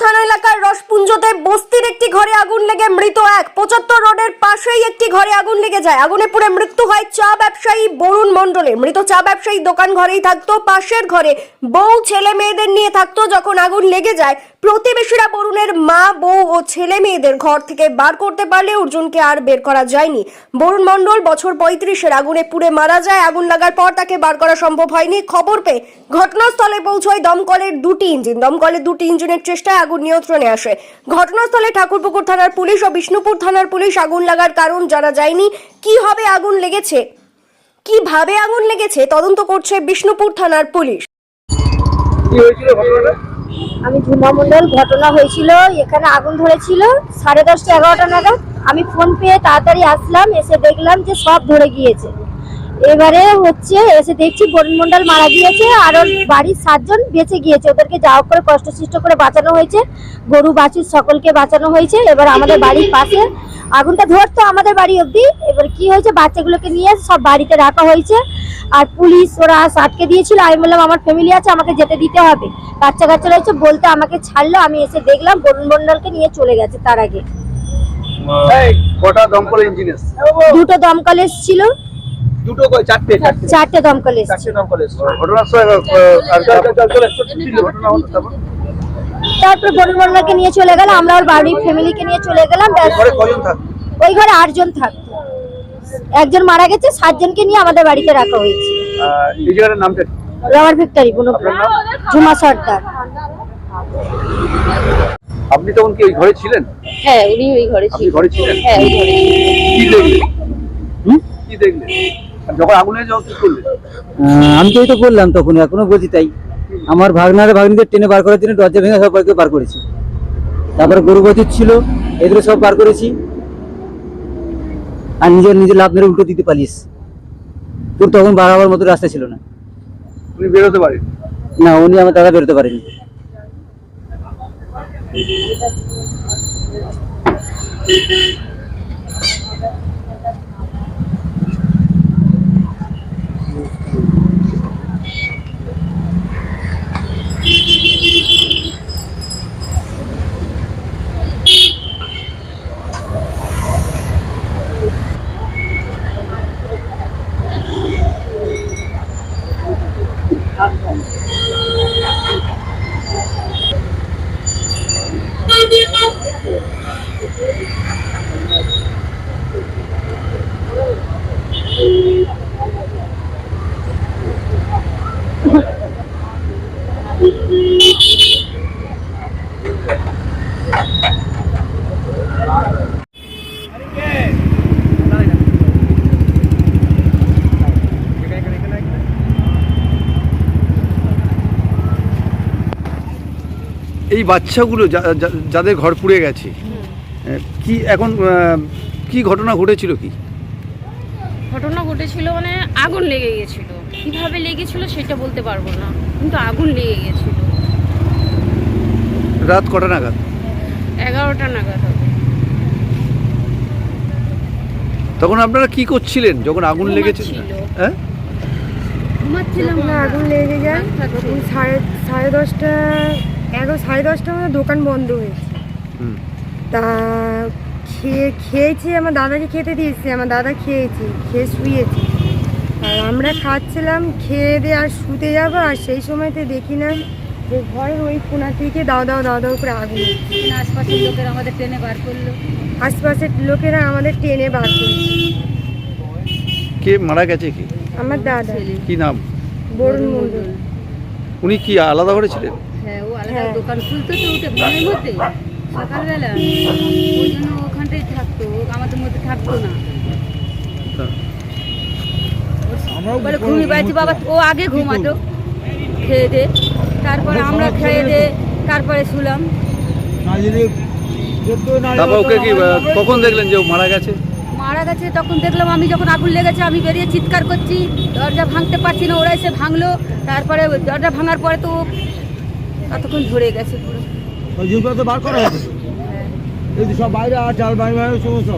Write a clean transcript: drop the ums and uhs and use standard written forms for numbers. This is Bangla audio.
থানা এলাকার রসপুঞ্জতে বস্তির একটি ঘরে আগুন লেগে মৃত এক। 75 রোডের পাশেই একটি ঘরে আগুন লেগে যায়। আগুনে পুড়ে মৃত্যু হয় চা ব্যবসায়ী বরুণ মণ্ডলের। মৃত চা ব্যবসায়ী দোকান ঘরেই থাকতো। পাশের ঘরে বউ ছেলে মেয়েদের নিয়ে থাকতো। যখন আগুন লেগে যায়, প্রতিবেশীরা বরুণের মা, বউ ও ছেলে মেয়েদের ঘর থেকে বার করতে পারলে অর্জুনকে আর বের করা যায়নি। বরুণ মণ্ডল বছর 35-এর আগুনে পুড়ে মারা যায়। আগুন লাগার পর তাকে বার করা সম্ভব হয়নি। খবর পেয়ে ঘটনাস্থলে পৌঁছয় দমকলের দুটি ইঞ্জিন। দমকলের দুটি ইঞ্জিনের চেষ্টায় আগুন নিয়ন্ত্রণে আসে। ঘটনাস্থলে ঠাকুরপুকুর থানার পুলিশ ও বিষ্ণুপুর থানার পুলিশ। আগুন লাগার কারণ জানা যায়নি। কিভাবে আগুন লেগেছে তদন্ত করছে বিষ্ণুপুর থানার পুলিশ। কি হয়েছিল ঘটনাটা? আমি ঝুমা মণ্ডল। ঘটনা হয়েছিল এখানে আগুন ধরেছিল 10:30 11টা নাগাদ। আমি ফোন পেয়ে তাড়াতাড়ি আসলাম, এসে দেখলাম যে সব ধরে গিয়েছে। এবারে এসে দেখছি বরুণ মণ্ডল মারা গিয়েছে, আর ওর বাড়ির 7 জন বেঁচে গিয়েছে। ওদেরকে যা হোক করে কষ্টসৃষ্ট করে বাঁচানো হয়েছে, গরু বাছুর সকলকে বাঁচানো হয়েছে। এবার আমাদের বাড়ির পাশে আগুনটা ধরতো আমাদের বাড়ি অবধি। এবার কি হয়েছে, বাচ্চাগুলোকে নিয়ে সব বাড়িতে রাখা হয়েছে, আর পুলিশ ওরা আটকে দিয়েছিল। আমি বললাম আমার ফ্যামিলি আছে, আমাকে যেতে দিতে হবে, বাচ্চা কাচ্চা রয়েছে বলতে আমাকে ছাড়লো। আমি এসে দেখলাম বরুণ মণ্ডলকে নিয়ে চলে গেছে। তার আগে কটা দমকল ইঞ্জিন এসেছে? দুটো দমকল এসেছিল। দুটো কই? চারটে দমকল এসেছে। চারটে দমকল এসেছে। ঘটনার সময় ঘটনা হলো তারপরে বরুণ মণ্ডলকে নিয়ে চলে গেল। আমরা ওর বাড়ির ফ্যামিলিকে নিয়ে চলে গেলাম। ঘরে কজন থাকতো? ওই ঘরে 8 জন থাকতো। একজন মারা গেছে, 7 জনকে নিয়ে আমাদের বাড়িতে রাখা হয়েছে। এই জায়গাটার নামটা কি? রামার ফ্যাক্টরি, ঝুমা সর্দার। আপনি তখন কি ওই ঘরে ছিলেন? হ্যাঁ, উনি ওই ঘরে আপনি ছিলেন। ঘরে ছিলেন? হ্যাঁ, ওই ঘরে ছিলেন। কি দেখলেন? কি দেখলেন? আর যখন আগুন লেগে যাওয়া কি করলেন? আমি তো এই তো বললাম তখন, এখনো বলছি তাই। আমার ভাগ্নিদের টেনে বার করার জন্য দরজা ভেঙে সবাইকে বার করেছি। তারপরে গরু বাছুর ছিল, এদের সব বার করেছি, আর নিজের লাভ মেরে উল্টো দিতে পালিস। তোর তখন বাড়াবার মতো রাস্তা ছিল না। উনি বেরোতে পারেন না, উনি আমার দাদা বেরোতে পারেনি। এই বাচ্চাগুলো যাদের ঘর পুড়ে গেছে, কি এখন কি ঘটনা ঘটেছিল? কি ঘটনা ঘটেছিল মানে আগুন লেগে গেছিল। কিভাবে লেগেছিল সেটা বলতে পারবো না, কিন্তু আগুন লেগে গেছিল। রাত কটা নাগাদ? 11টা নাগাদ হবে। তখন আপনারা কি করছিলেন যখন আগুন লেগেছে? হ্যাঁ, ঘুমাচ্ছিলাম না, আগুন লেগে যায়। তখন সাড়ে দশটা মধ্যে দোকান বন্ধ হয়েছে। তা খেয়েছি, আমার দাদাকে খেতে দিয়েছি, আমার দাদা খেয়ে শুয়েছি। আর আমরা খাচ্ছিলাম, খেয়ে দিয়ে আর শুতে যাবো, আর সেই সময়তে দেখি না যে ঘরের ওই কোণা থেকে দাও করে আগুন। আশপাশের লোকেরা আমাদের টেনে বার করলো। কে মারা গেছে? কি আমার দাদা। কি নাম? বরুণ মণ্ডল। উনি কি আলাদা ঘরে ছিলেন? হ্যাঁ, ও আলাদা দোকান খুলতো তো উঠে ঘরের মধ্যে সকালবেলা, ওই জন্য ওখানটাই থাকতো, ও আমাদের মধ্যে থাকতো না। বলে ঘুমিয়ে পাইছি বাবা, ও আগে ঘুমাতো খেয়ে দে, তারপরে আমরা খেয়ে দে, তারপরে শুলাম। তারপর ওকে কি কখন দেখলেন যে ও মারা গেছে? মারা গেছে তখন দেখলাম, আমি যখন আগুন লেগেছে আমি বেরিয়ে চিৎকার করছি, দরজা ভাঙতে পারছি না, ওরা এসে ভাঙলো। তারপরে দরজা ভাঙার পরে তো ততক্ষণ ধরে গেছে পুরো। বার করা হয়েছে, সব বাইরে আর চাল বাইরে সমস্ত